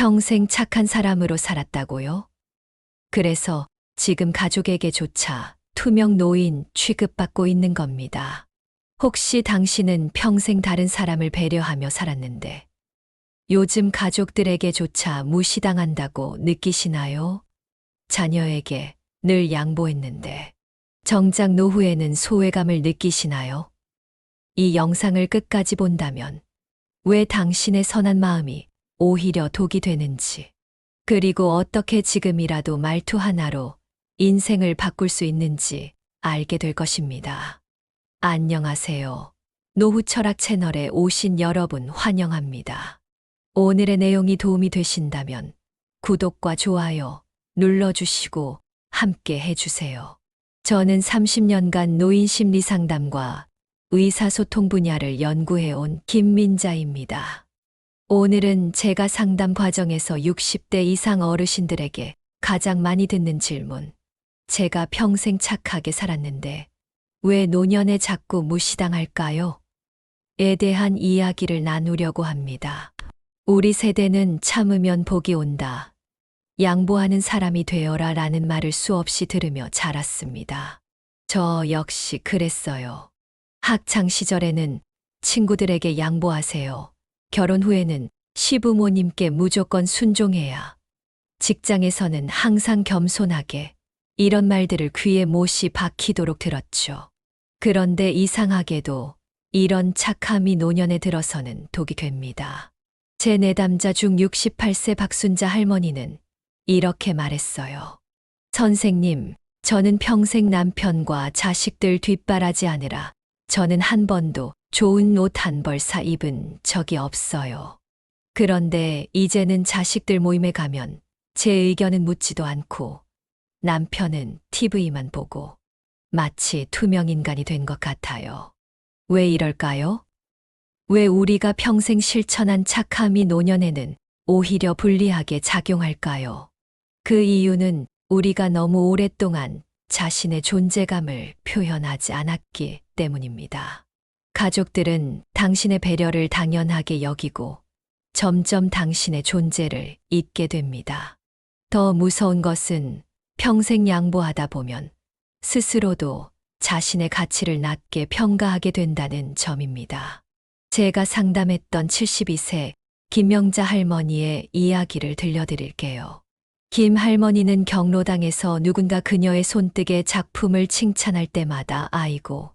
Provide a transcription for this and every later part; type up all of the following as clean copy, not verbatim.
평생 착한 사람으로 살았다고요? 그래서 지금 가족에게조차 투명 노인 취급받고 있는 겁니다. 혹시 당신은 평생 다른 사람을 배려하며 살았는데 요즘 가족들에게조차 무시당한다고 느끼시나요? 자녀에게 늘 양보했는데 정작 노후에는 소외감을 느끼시나요? 이 영상을 끝까지 본다면 왜 당신의 선한 마음이 오히려 독이 되는지, 그리고 어떻게 지금이라도 말투 하나로 인생을 바꿀 수 있는지 알게 될 것입니다. 안녕하세요. 노후 철학 채널에 오신 여러분 환영합니다. 오늘의 내용이 도움이 되신다면 구독과 좋아요 눌러주시고 함께 해주세요. 저는 30년간 노인 심리 상담과 의사소통 분야를 연구해온 김민자입니다. 오늘은 제가 상담 과정에서 60대 이상 어르신들에게 가장 많이 듣는 질문, 제가 평생 착하게 살았는데 왜 노년에 자꾸 무시당할까요? 에 대한 이야기를 나누려고 합니다. 우리 세대는 참으면 복이 온다, 양보하는 사람이 되어라 라는 말을 수없이 들으며 자랐습니다. 저 역시 그랬어요. 학창 시절에는 친구들에게 양보하세요, 결혼 후에는 시부모님께 무조건 순종해야, 직장에서는 항상 겸손하게, 이런 말들을 귀에 못이 박히도록 들었죠. 그런데 이상하게도 이런 착함이 노년에 들어서는 독이 됩니다. 제 내담자 중 68세 박순자 할머니는 이렇게 말했어요. 선생님, 저는 평생 남편과 자식들 뒷바라지 하느라 저는 한 번도 좋은 옷 한 벌 사 입은 적이 없어요. 그런데 이제는 자식들 모임에 가면 제 의견은 묻지도 않고 남편은 TV만 보고 마치 투명인간이 된 것 같아요. 왜 이럴까요? 왜 우리가 평생 실천한 착함이 노년에는 오히려 불리하게 작용할까요? 그 이유는 우리가 너무 오랫동안 자신의 존재감을 표현하지 않았기 때문입니다. 가족들은 당신의 배려를 당연하게 여기고 점점 당신의 존재를 잊게 됩니다. 더 무서운 것은 평생 양보하다 보면 스스로도 자신의 가치를 낮게 평가하게 된다는 점입니다. 제가 상담했던 72세 김명자 할머니의 이야기를 들려드릴게요. 김 할머니는 경로당에서 누군가 그녀의 손뜨개 작품을 칭찬할 때마다 아이고,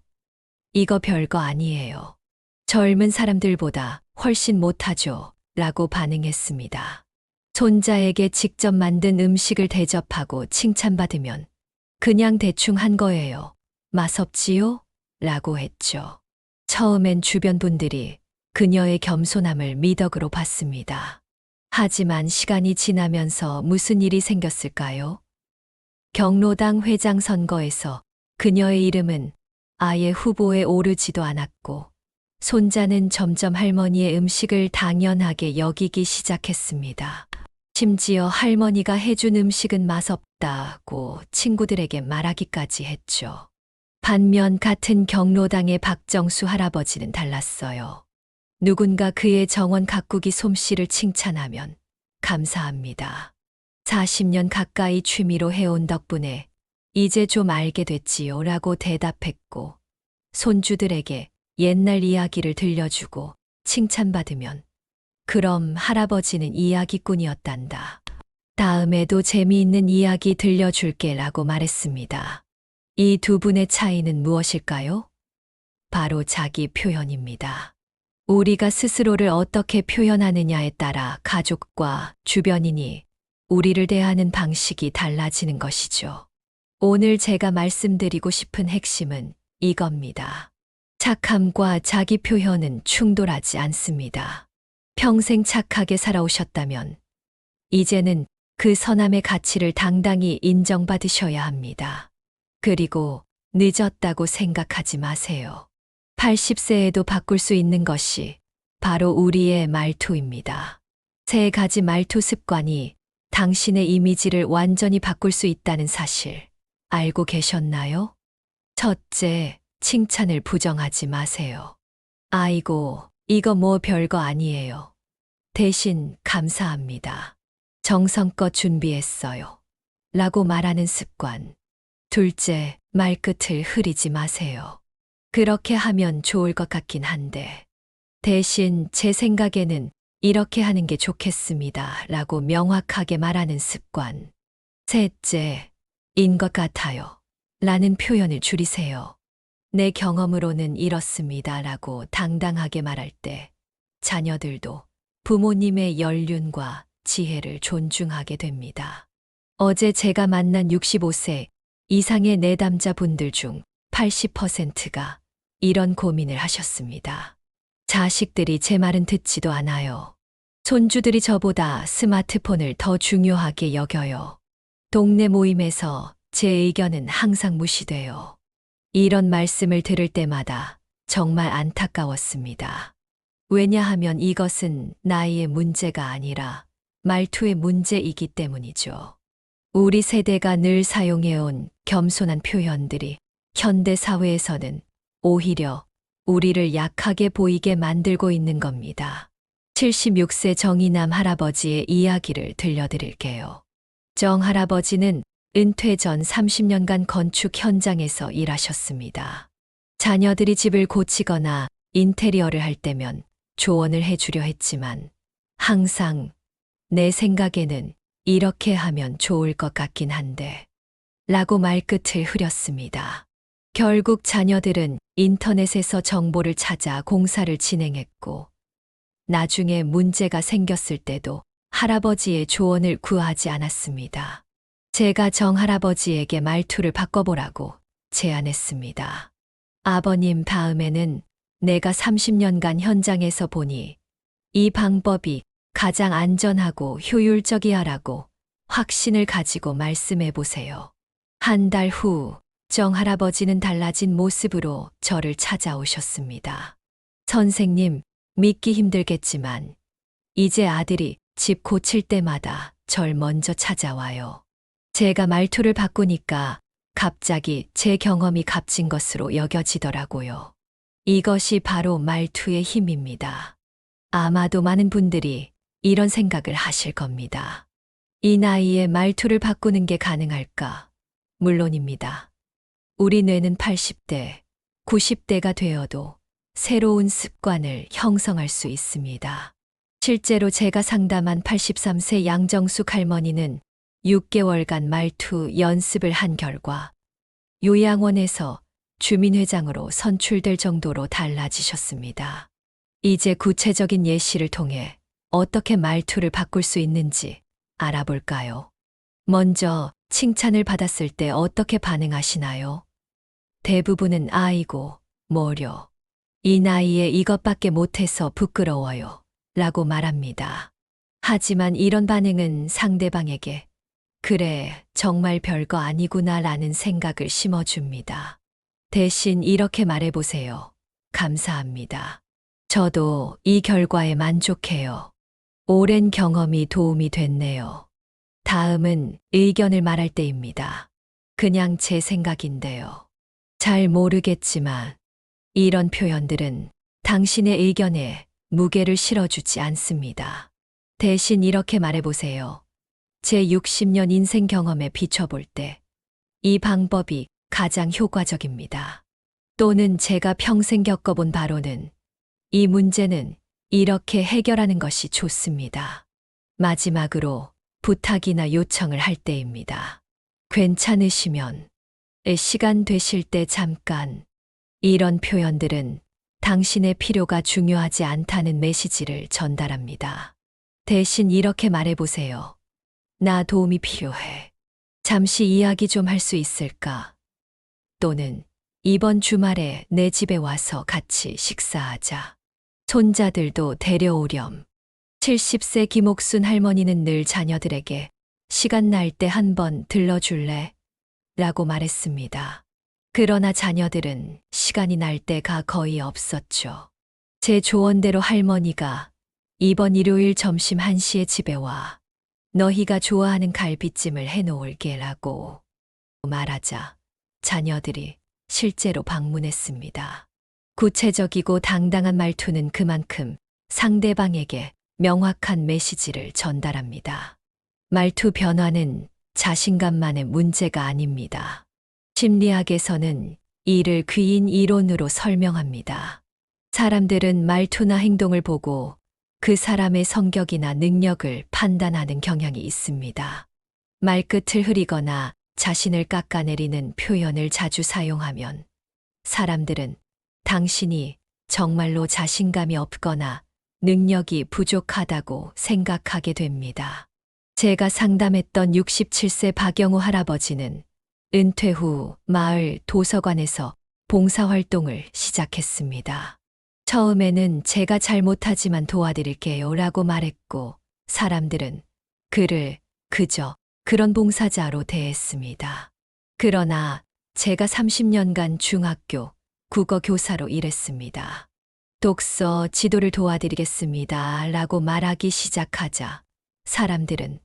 이거 별거 아니에요, 젊은 사람들보다 훨씬 못하죠 라고 반응했습니다. 손자에게 직접 만든 음식을 대접하고 칭찬받으면 그냥 대충 한 거예요, 맛없지요? 라고 했죠. 처음엔 주변 분들이 그녀의 겸손함을 미덕으로 봤습니다. 하지만 시간이 지나면서 무슨 일이 생겼을까요? 경로당 회장 선거에서 그녀의 이름은 아예 후보에 오르지도 않았고 손자는 점점 할머니의 음식을 당연하게 여기기 시작했습니다. 심지어 할머니가 해준 음식은 맛없다고 친구들에게 말하기까지 했죠. 반면 같은 경로당의 박정수 할아버지는 달랐어요. 누군가 그의 정원 가꾸기 솜씨를 칭찬하면 감사합니다, 40년 가까이 취미로 해온 덕분에 이제 좀 알게 됐지요 라고 대답했고, 손주들에게 옛날 이야기를 들려주고 칭찬받으면 그럼 할아버지는 이야기꾼이었단다, 다음에도 재미있는 이야기 들려줄게 라고 말했습니다. 이 두 분의 차이는 무엇일까요? 바로 자기 표현입니다. 우리가 스스로를 어떻게 표현하느냐에 따라 가족과 주변인이 우리를 대하는 방식이 달라지는 것이죠. 오늘 제가 말씀드리고 싶은 핵심은 이겁니다. 착함과 자기 표현은 충돌하지 않습니다. 평생 착하게 살아오셨다면 이제는 그 선함의 가치를 당당히 인정받으셔야 합니다. 그리고 늦었다고 생각하지 마세요. 80세에도 바꿀 수 있는 것이 바로 우리의 말투입니다. 3가지 말투 습관이 당신의 이미지를 완전히 바꿀 수 있다는 사실 알고 계셨나요? 첫째, 칭찬을 부정하지 마세요. 아이고, 이거 뭐 별거 아니에요. 대신 감사합니다, 정성껏 준비했어요. 라고 말하는 습관. 둘째, 말끝을 흐리지 마세요. 그렇게 하면 좋을 것 같긴 한데, 대신 제 생각에는 이렇게 하는 게 좋겠습니다. 라고 명확하게 말하는 습관. 셋째, 인 것 같아요. 라는 표현을 줄이세요. 내 경험으로는 이렇습니다. 라고 당당하게 말할 때 자녀들도 부모님의 연륜과 지혜를 존중하게 됩니다. 어제 제가 만난 65세 이상의 내담자분들 중 80%가 이런 고민을 하셨습니다. 자식들이 제 말은 듣지도 않아요. 손주들이 저보다 스마트폰을 더 중요하게 여겨요. 동네 모임에서 제 의견은 항상 무시돼요. 이런 말씀을 들을 때마다 정말 안타까웠습니다. 왜냐하면 이것은 나이의 문제가 아니라 말투의 문제이기 때문이죠. 우리 세대가 늘 사용해온 겸손한 표현들이 현대 사회에서는 오히려 우리를 약하게 보이게 만들고 있는 겁니다. 76세 정의남 할아버지의 이야기를 들려드릴게요. 정 할아버지는 은퇴 전 30년간 건축 현장에서 일하셨습니다. 자녀들이 집을 고치거나 인테리어를 할 때면 조언을 해주려 했지만 항상 내 생각에는 이렇게 하면 좋을 것 같긴 한데 라고 말끝을 흐렸습니다. 결국 자녀들은 인터넷에서 정보를 찾아 공사를 진행했고 나중에 문제가 생겼을 때도 할아버지의 조언을 구하지 않았습니다. 제가 정 할아버지에게 말투를 바꿔보라고 제안했습니다. 아버님, 다음에는 내가 30년간 현장에서 보니 이 방법이 가장 안전하고 효율적이야라고 확신을 가지고 말씀해 보세요. 한 달 후 정 할아버지는 달라진 모습으로 저를 찾아오셨습니다. 선생님, 믿기 힘들겠지만 이제 아들이 집 고칠 때마다 절 먼저 찾아와요. 제가 말투를 바꾸니까 갑자기 제 경험이 값진 것으로 여겨지더라고요. 이것이 바로 말투의 힘입니다. 아마도 많은 분들이 이런 생각을 하실 겁니다. 이 나이에 말투를 바꾸는 게 가능할까? 물론입니다. 우리 뇌는 80대, 90대가 되어도 새로운 습관을 형성할 수 있습니다. 실제로 제가 상담한 83세 양정숙 할머니는 6개월간 말투 연습을 한 결과 요양원에서 주민회장으로 선출될 정도로 달라지셨습니다. 이제 구체적인 예시를 통해 어떻게 말투를 바꿀 수 있는지 알아볼까요? 먼저 칭찬을 받았을 때 어떻게 반응하시나요? 대부분은 아이고, 뭐려. 이 나이에 이것밖에 못해서 부끄러워요. 라고 말합니다. 하지만 이런 반응은 상대방에게 그래, 정말 별거 아니구나 라는 생각을 심어줍니다. 대신 이렇게 말해보세요. 감사합니다. 저도 이 결과에 만족해요. 오랜 경험이 도움이 됐네요. 다음은 의견을 말할 때입니다. 그냥 제 생각인데요. 잘 모르겠지만 이런 표현들은 당신의 의견에 무게를 실어주지 않습니다. 대신 이렇게 말해보세요. 제 60년 인생 경험에 비춰볼 때 이 방법이 가장 효과적입니다. 또는 제가 평생 겪어본 바로는 이 문제는 이렇게 해결하는 것이 좋습니다. 마지막으로 부탁이나 요청을 할 때입니다. 괜찮으시면 시간 되실 때 잠깐. 이런 표현들은 당신의 필요가 중요하지 않다는 메시지를 전달합니다. 대신 이렇게 말해보세요. 나 도움이 필요해. 잠시 이야기 좀 할 수 있을까? 또는 이번 주말에 내 집에 와서 같이 식사하자. 손자들도 데려오렴. 70세 김옥순 할머니는 늘 자녀들에게 시간 날 때 한번 들러줄래? 라고 말했습니다. 그러나 자녀들은 시간이 날 때가 거의 없었죠. 제 조언대로 할머니가 이번 일요일 점심 1시에 집에 와. 너희가 좋아하는 갈비찜을 해놓을게 라고 말하자 자녀들이 실제로 방문했습니다. 구체적이고 당당한 말투는 그만큼 상대방에게 명확한 메시지를 전달합니다. 말투 변화는 자신감만의 문제가 아닙니다. 심리학에서는 이를 귀인 이론으로 설명합니다. 사람들은 말투나 행동을 보고 그 사람의 성격이나 능력을 판단하는 경향이 있습니다. 말끝을 흐리거나 자신을 깎아내리는 표현을 자주 사용하면 사람들은 당신이 정말로 자신감이 없거나 능력이 부족하다고 생각하게 됩니다. 제가 상담했던 67세 박영우 할아버지는 은퇴 후 마을 도서관에서 봉사활동을 시작했습니다. 처음에는 제가 잘못하지만 도와드릴게요 라고 말했고 사람들은 그를 그저 그런 봉사자로 대했습니다. 그러나 제가 30년간 중학교 국어 교사로 일했습니다. 독서 지도를 도와드리겠습니다 라고 말하기 시작하자 사람들은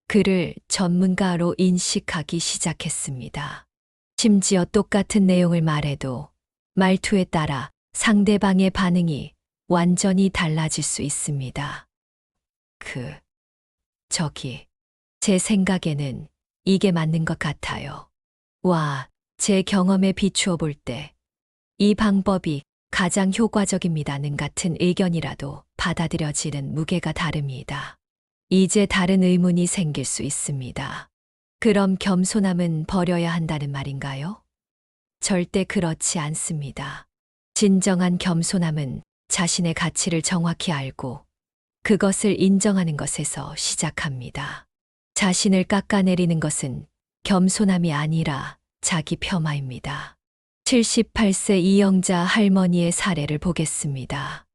그를 전문가로 인식하기 시작했습니다. 심지어 똑같은 내용을 말해도 말투에 따라 상대방의 반응이 완전히 달라질 수 있습니다. 제 생각에는 이게 맞는 것 같아요. 제 경험에 비추어 볼 때 이 방법이 가장 효과적입니다는 같은 의견이라도 받아들여지는 무게가 다릅니다. 이제 다른 의문이 생길 수 있습니다. 그럼 겸손함은 버려야 한다는 말인가요? 절대 그렇지 않습니다. 진정한 겸손함은 자신의 가치를 정확히 알고 그것을 인정하는 것에서 시작합니다. 자신을 깎아내리는 것은 겸손함이 아니라 자기 폄하입니다. 78세 이영자 할머니의 사례를 보겠습니다.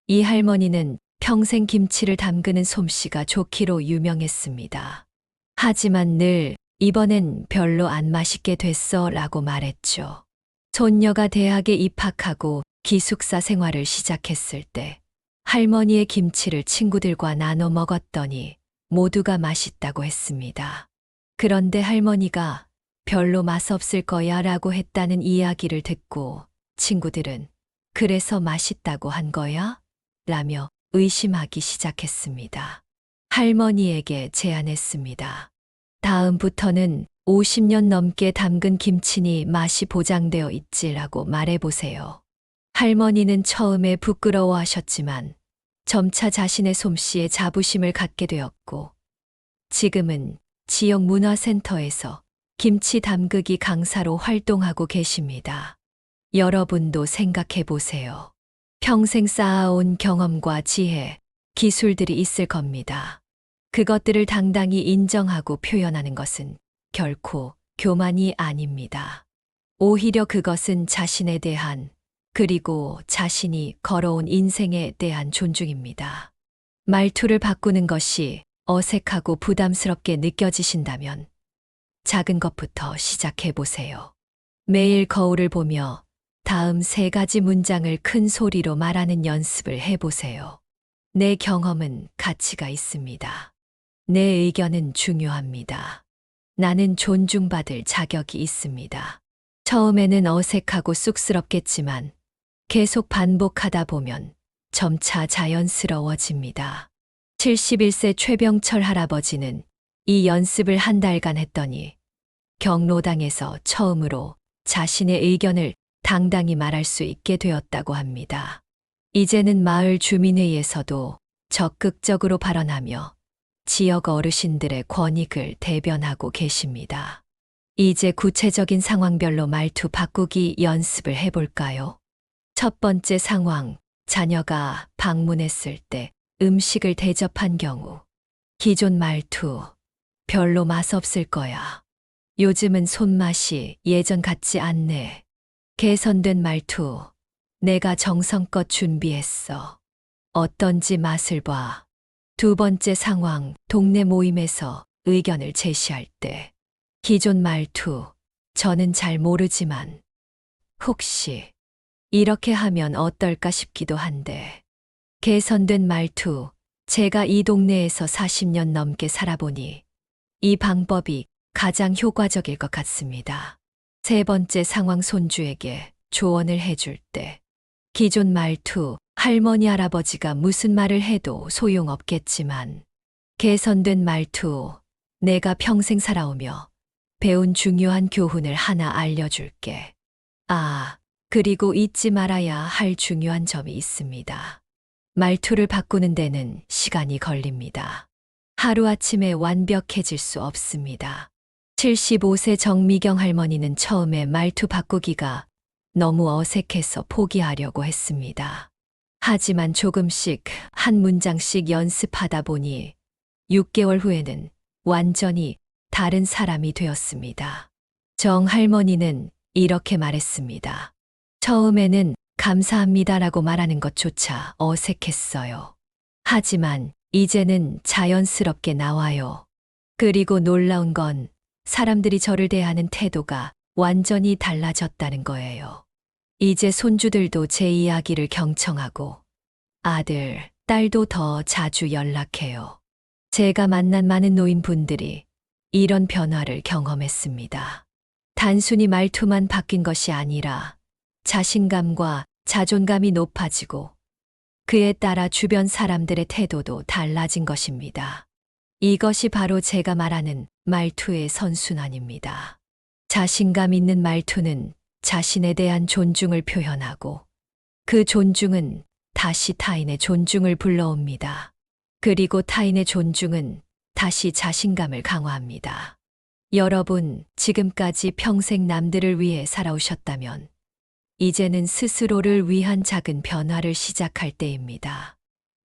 이 할머니는 평생 김치를 담그는 솜씨가 좋기로 유명했습니다. 하지만 늘 이번엔 별로 안 맛있게 됐어 라고 말했죠. 손녀가 대학에 입학하고 기숙사 생활을 시작했을 때 할머니의 김치를 친구들과 나눠 먹었더니 모두가 맛있다고 했습니다. 그런데 할머니가 별로 맛없을 거야 라고 했다는 이야기를 듣고 친구들은 그래서 맛있다고 한 거야? 라며 의심하기 시작했습니다. 할머니에게 제안했습니다. 다음부터는 50년 넘게 담근 김치니 맛이 보장되어 있지라고 말해보세요. 할머니는 처음에 부끄러워하셨지만 점차 자신의 솜씨에 자부심을 갖게 되었고 지금은 지역 문화센터에서 김치 담그기 강사로 활동하고 계십니다. 여러분도 생각해 보세요. 평생 쌓아온 경험과 지혜, 기술들이 있을 겁니다. 그것들을 당당히 인정하고 표현하는 것은 결코 교만이 아닙니다. 오히려 그것은 자신에 대한 그리고 자신이 걸어온 인생에 대한 존중입니다. 말투를 바꾸는 것이 어색하고 부담스럽게 느껴지신다면 작은 것부터 시작해 보세요. 매일 거울을 보며 다음 3가지 문장을 큰 소리로 말하는 연습을 해보세요. 내 경험은 가치가 있습니다. 내 의견은 중요합니다. 나는 존중받을 자격이 있습니다. 처음에는 어색하고 쑥스럽겠지만 계속 반복하다 보면 점차 자연스러워집니다. 71세 최병철 할아버지는 이 연습을 한 달간 했더니 경로당에서 처음으로 자신의 의견을 당당히 말할 수 있게 되었다고 합니다. 이제는 마을 주민회의에서도 적극적으로 발언하며 지역 어르신들의 권익을 대변하고 계십니다. 이제 구체적인 상황별로 말투 바꾸기 연습을 해볼까요? 첫 번째 상황, 자녀가 방문했을 때 음식을 대접한 경우. 기존 말투, 별로 맛없을 거야. 요즘은 손맛이 예전 같지 않네. 개선된 말투, 내가 정성껏 준비했어. 어떤지 맛을 봐. 두 번째 상황, 동네 모임에서 의견을 제시할 때. 기존 말투, 저는 잘 모르지만 혹시 이렇게 하면 어떨까 싶기도 한데. 개선된 말투, 제가 이 동네에서 40년 넘게 살아보니 이 방법이 가장 효과적일 것 같습니다. 세 번째 상황, 손주에게 조언을 해줄 때. 기존 말투, 할머니 할아버지가 무슨 말을 해도 소용없겠지만 개선된 말투, 내가 평생 살아오며 배운 중요한 교훈을 하나 알려줄게. 아, 그리고 잊지 말아야 할 중요한 점이 있습니다. 말투를 바꾸는 데는 시간이 걸립니다. 하루아침에 완벽해질 수 없습니다. 75세 정미경 할머니는 처음에 말투 바꾸기가 너무 어색해서 포기하려고 했습니다. 하지만 조금씩 한 문장씩 연습하다 보니 6개월 후에는 완전히 다른 사람이 되었습니다. 정 할머니는 이렇게 말했습니다. 처음에는 감사합니다라고 말하는 것조차 어색했어요. 하지만 이제는 자연스럽게 나와요. 그리고 놀라운 건 사람들이 저를 대하는 태도가 완전히 달라졌다는 거예요. 이제 손주들도 제 이야기를 경청하고 아들, 딸도 더 자주 연락해요. 제가 만난 많은 노인분들이 이런 변화를 경험했습니다. 단순히 말투만 바뀐 것이 아니라 자신감과 자존감이 높아지고 그에 따라 주변 사람들의 태도도 달라진 것입니다. 이것이 바로 제가 말하는 말투의 선순환입니다. 자신감 있는 말투는 자신에 대한 존중을 표현하고 그 존중은 다시 타인의 존중을 불러옵니다. 그리고 타인의 존중은 다시 자신감을 강화합니다. 여러분, 지금까지 평생 남들을 위해 살아오셨다면 이제는 스스로를 위한 작은 변화를 시작할 때입니다.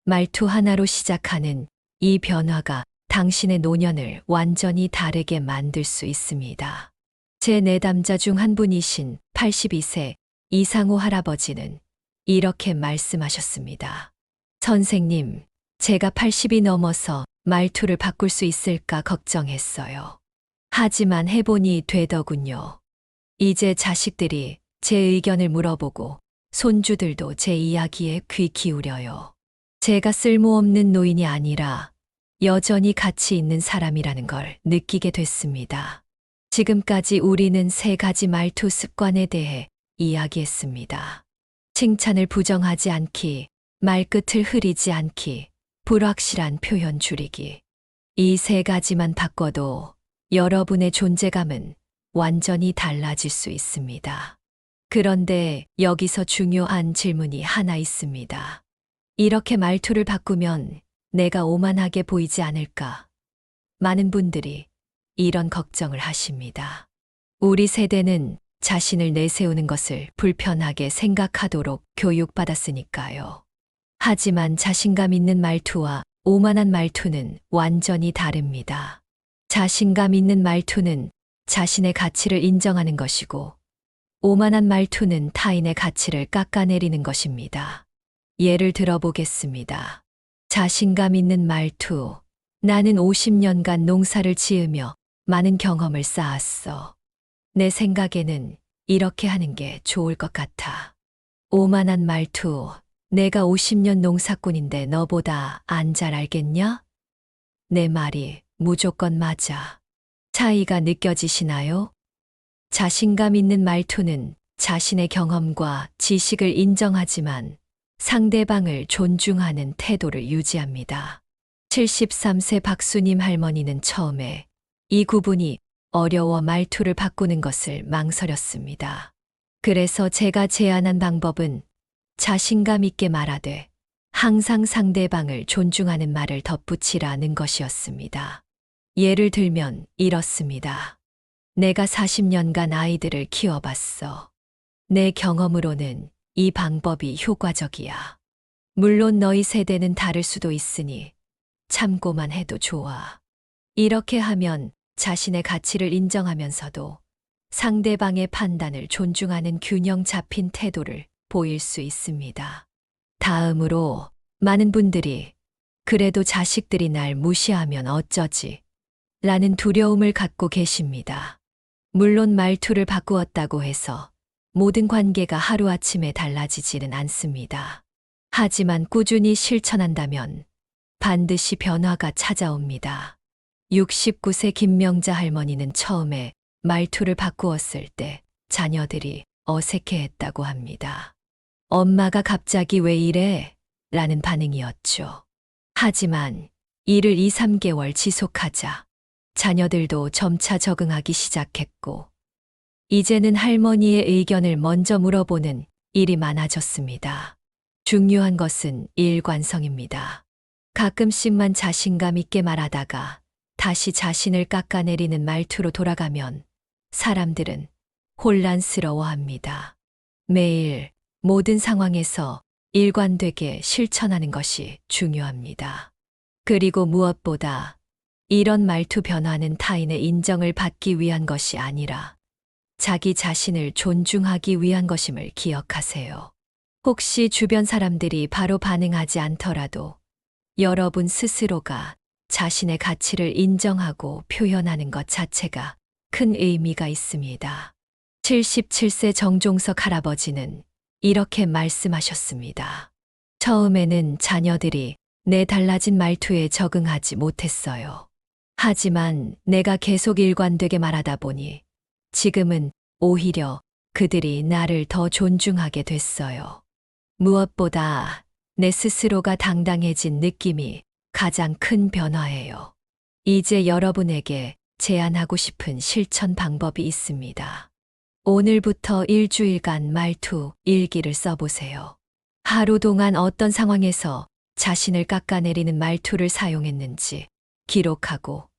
말투 하나로 시작하는 이 변화가 당신의 노년을 완전히 다르게 만들 수 있습니다. 제 내담자 중 한 분이신 82세 이상호 할아버지는 이렇게 말씀하셨습니다. 선생님, 제가 80이 넘어서 말투를 바꿀 수 있을까 걱정했어요. 하지만 해보니 되더군요. 이제 자식들이 제 의견을 물어보고 손주들도 제 이야기에 귀 기울여요. 제가 쓸모없는 노인이 아니라 여전히 가치 있는 사람이라는 걸 느끼게 됐습니다. 지금까지 우리는 3가지 말투 습관에 대해 이야기했습니다. 칭찬을 부정하지 않기, 말끝을 흐리지 않기, 불확실한 표현 줄이기. 이 3가지만 바꿔도 여러분의 존재감은 완전히 달라질 수 있습니다. 그런데 여기서 중요한 질문이 하나 있습니다. 이렇게 말투를 바꾸면 내가 오만하게 보이지 않을까? 많은 분들이 이런 걱정을 하십니다. 우리 세대는 자신을 내세우는 것을 불편하게 생각하도록 교육받았으니까요. 하지만 자신감 있는 말투와 오만한 말투는 완전히 다릅니다. 자신감 있는 말투는 자신의 가치를 인정하는 것이고, 오만한 말투는 타인의 가치를 깎아내리는 것입니다. 예를 들어보겠습니다. 자신감 있는 말투. 나는 50년간 농사를 지으며 많은 경험을 쌓았어. 내 생각에는 이렇게 하는 게 좋을 것 같아. 오만한 말투. 내가 50년 농사꾼인데 너보다 안 잘 알겠냐? 내 말이 무조건 맞아. 차이가 느껴지시나요? 자신감 있는 말투는 자신의 경험과 지식을 인정하지만 상대방을 존중하는 태도를 유지합니다. 73세 박수님 할머니는 처음에 이 구분이 어려워 말투를 바꾸는 것을 망설였습니다. 그래서 제가 제안한 방법은 자신감 있게 말하되 항상 상대방을 존중하는 말을 덧붙이라는 것이었습니다. 예를 들면 이렇습니다. 내가 40년간 아이들을 키워봤어. 내 경험으로는 이 방법이 효과적이야. 물론 너희 세대는 다를 수도 있으니 참고만 해도 좋아. 이렇게 하면 자신의 가치를 인정하면서도 상대방의 판단을 존중하는 균형 잡힌 태도를 보일 수 있습니다. 다음으로 많은 분들이 그래도 자식들이 날 무시하면 어쩌지? 라는 두려움을 갖고 계십니다. 물론 말투를 바꾸었다고 해서 모든 관계가 하루아침에 달라지지는 않습니다. 하지만 꾸준히 실천한다면 반드시 변화가 찾아옵니다. 69세 김명자 할머니는 처음에 말투를 바꾸었을 때 자녀들이 어색해했다고 합니다. 엄마가 갑자기 왜 이래? 라는 반응이었죠. 하지만 이를 2, 3개월 지속하자 자녀들도 점차 적응하기 시작했고, 이제는 할머니의 의견을 먼저 물어보는 일이 많아졌습니다. 중요한 것은 일관성입니다. 가끔씩만 자신감 있게 말하다가 다시 자신을 깎아내리는 말투로 돌아가면 사람들은 혼란스러워합니다. 매일 모든 상황에서 일관되게 실천하는 것이 중요합니다. 그리고 무엇보다 이런 말투 변화는 타인의 인정을 받기 위한 것이 아니라 자기 자신을 존중하기 위한 것임을 기억하세요. 혹시 주변 사람들이 바로 반응하지 않더라도 여러분 스스로가 자신의 가치를 인정하고 표현하는 것 자체가 큰 의미가 있습니다. 77세 정종석 할아버지는 이렇게 말씀하셨습니다. 처음에는 자녀들이 내 달라진 말투에 적응하지 못했어요. 하지만 내가 계속 일관되게 말하다 보니 지금은 오히려 그들이 나를 더 존중하게 됐어요. 무엇보다 내 스스로가 당당해진 느낌이 가장 큰 변화예요. 이제 여러분에게 제안하고 싶은 실천 방법이 있습니다. 오늘부터 일주일간 말투 일기를 써보세요. 하루 동안 어떤 상황에서 자신을 깎아내리는 말투를 사용했는지 기록하고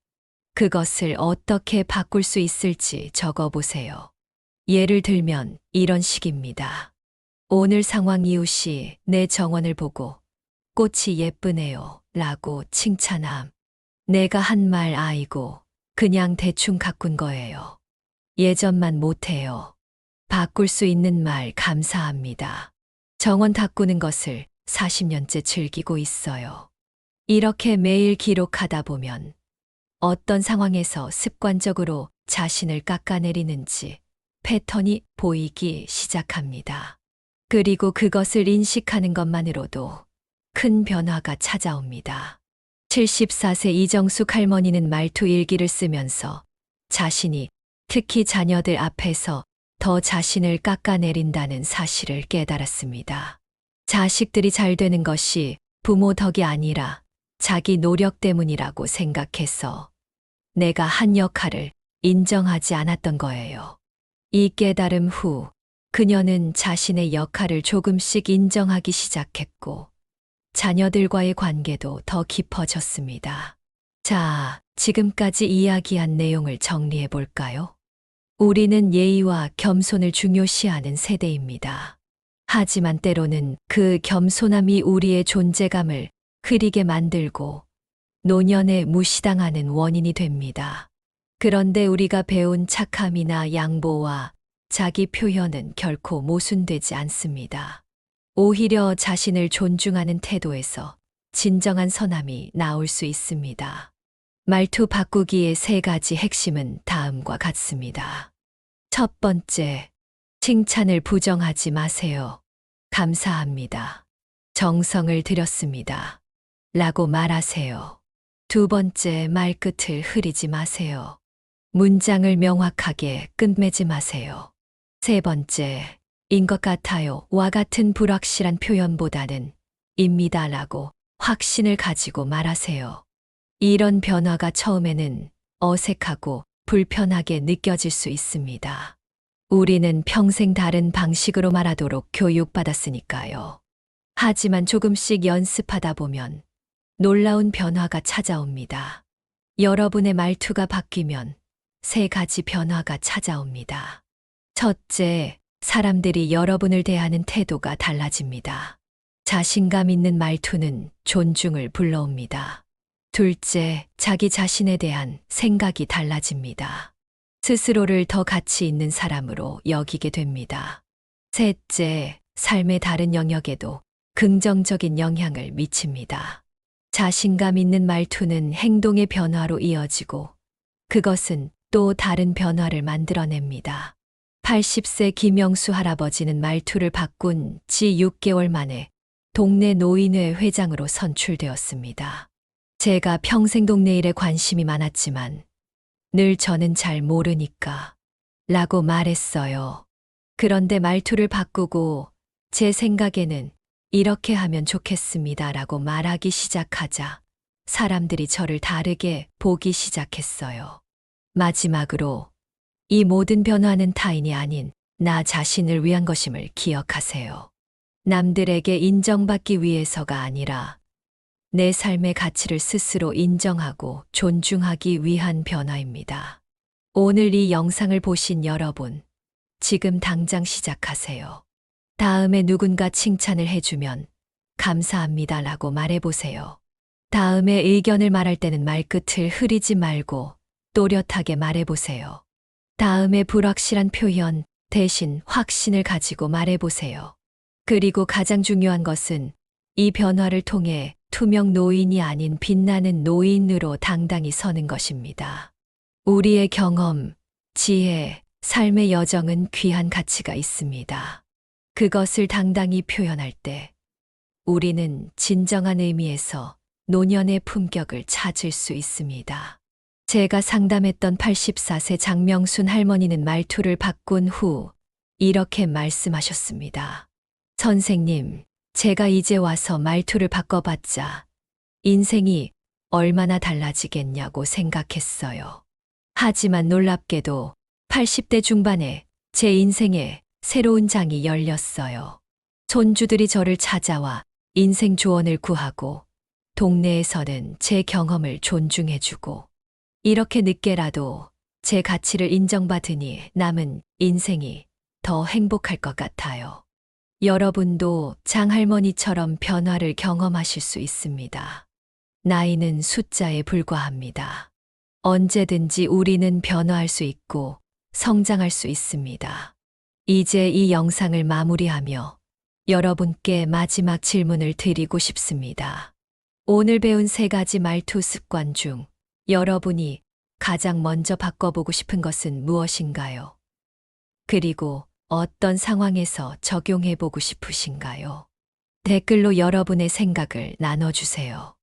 그것을 어떻게 바꿀 수 있을지 적어보세요. 예를 들면 이런 식입니다. 오늘 상황 이웃이 내 정원을 보고 꽃이 예쁘네요 라고 칭찬함. 내가 한 말 아이고 그냥 대충 가꾼 거예요. 예전만 못해요. 바꿀 수 있는 말 감사합니다. 정원 가꾸는 것을 40년째 즐기고 있어요. 이렇게 매일 기록하다 보면 어떤 상황에서 습관적으로 자신을 깎아내리는지 패턴이 보이기 시작합니다. 그리고 그것을 인식하는 것만으로도 큰 변화가 찾아옵니다. 74세 이정숙 할머니는 말투 일기를 쓰면서 자신이 특히 자녀들 앞에서 더 자신을 깎아내린다는 사실을 깨달았습니다. 자식들이 잘 되는 것이 부모 덕이 아니라 자기 노력 때문이라고 생각해서 내가 한 역할을 인정하지 않았던 거예요. 이 깨달음 후 그녀는 자신의 역할을 조금씩 인정하기 시작했고 자녀들과의 관계도 더 깊어졌습니다. 자, 지금까지 이야기한 내용을 정리해 볼까요? 우리는 예의와 겸손을 중요시하는 세대입니다. 하지만 때로는 그 겸손함이 우리의 존재감을 흐리게 만들고 노년에 무시당하는 원인이 됩니다. 그런데 우리가 배운 착함이나 양보와 자기 표현은 결코 모순되지 않습니다. 오히려 자신을 존중하는 태도에서 진정한 선함이 나올 수 있습니다. 말투 바꾸기의 3가지 핵심은 다음과 같습니다. 첫 번째, 칭찬을 부정하지 마세요. 감사합니다. 정성을 들였습니다. 라고 말하세요. 두 번째, 말끝을 흐리지 마세요. 문장을 명확하게 끝맺지 마세요. 세 번째, 인 것 같아요 와 같은 불확실한 표현보다는 입니다라고 확신을 가지고 말하세요. 이런 변화가 처음에는 어색하고 불편하게 느껴질 수 있습니다. 우리는 평생 다른 방식으로 말하도록 교육받았으니까요. 하지만 조금씩 연습하다 보면 놀라운 변화가 찾아옵니다. 여러분의 말투가 바뀌면 3가지 변화가 찾아옵니다. 첫째, 사람들이 여러분을 대하는 태도가 달라집니다. 자신감 있는 말투는 존중을 불러옵니다. 둘째, 자기 자신에 대한 생각이 달라집니다. 스스로를 더 가치 있는 사람으로 여기게 됩니다. 셋째, 삶의 다른 영역에도 긍정적인 영향을 미칩니다. 자신감 있는 말투는 행동의 변화로 이어지고 그것은 또 다른 변화를 만들어냅니다. 80세 김영수 할아버지는 말투를 바꾼 지 6개월 만에 동네 노인회 회장으로 선출되었습니다. 제가 평생 동네 일에 관심이 많았지만 늘 저는 잘 모르니까 라고 말했어요. 그런데 말투를 바꾸고 제 생각에는 이렇게 하면 좋겠습니다 라고 말하기 시작하자 사람들이 저를 다르게 보기 시작했어요. 마지막으로 이 모든 변화는 타인이 아닌 나 자신을 위한 것임을 기억하세요. 남들에게 인정받기 위해서가 아니라 내 삶의 가치를 스스로 인정하고 존중하기 위한 변화입니다. 오늘 이 영상을 보신 여러분, 지금 당장 시작하세요. 다음에 누군가 칭찬을 해주면 감사합니다라고 말해보세요. 다음에 의견을 말할 때는 말끝을 흐리지 말고 또렷하게 말해보세요. 다음에 불확실한 표현 대신 확신을 가지고 말해보세요. 그리고 가장 중요한 것은 이 변화를 통해 투명 노인이 아닌 빛나는 노인으로 당당히 서는 것입니다. 우리의 경험, 지혜, 삶의 여정은 귀한 가치가 있습니다. 그것을 당당히 표현할 때 우리는 진정한 의미에서 노년의 품격을 찾을 수 있습니다. 제가 상담했던 84세 장명순 할머니는 말투를 바꾼 후 이렇게 말씀하셨습니다. 선생님, 제가 이제 와서 말투를 바꿔봤자 인생이 얼마나 달라지겠냐고 생각했어요. 하지만 놀랍게도 80대 중반에 제 인생에 새로운 장이 열렸어요. 손주들이 저를 찾아와 인생 조언을 구하고 동네에서는 제 경험을 존중해주고 이렇게 늦게라도 제 가치를 인정받으니 남은 인생이 더 행복할 것 같아요. 여러분도 장할머니처럼 변화를 경험하실 수 있습니다. 나이는 숫자에 불과합니다. 언제든지 우리는 변화할 수 있고 성장할 수 있습니다. 이제 이 영상을 마무리하며 여러분께 마지막 질문을 드리고 싶습니다. 오늘 배운 3가지 말투 습관 중 여러분이 가장 먼저 바꿔보고 싶은 것은 무엇인가요? 그리고 어떤 상황에서 적용해보고 싶으신가요? 댓글로 여러분의 생각을 나눠주세요.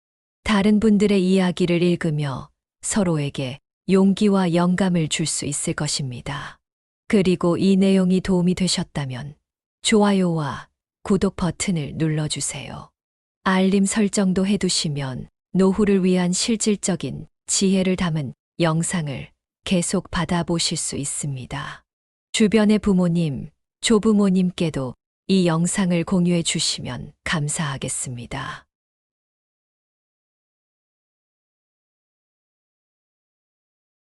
다른 분들의 이야기를 읽으며 서로에게 용기와 영감을 줄 수 있을 것입니다. 그리고 이 내용이 도움이 되셨다면 좋아요와 구독 버튼을 눌러주세요. 알림 설정도 해두시면 노후를 위한 실질적인 지혜를 담은 영상을 계속 받아보실 수 있습니다. 주변의 부모님, 조부모님께도 이 영상을 공유해 주시면 감사하겠습니다.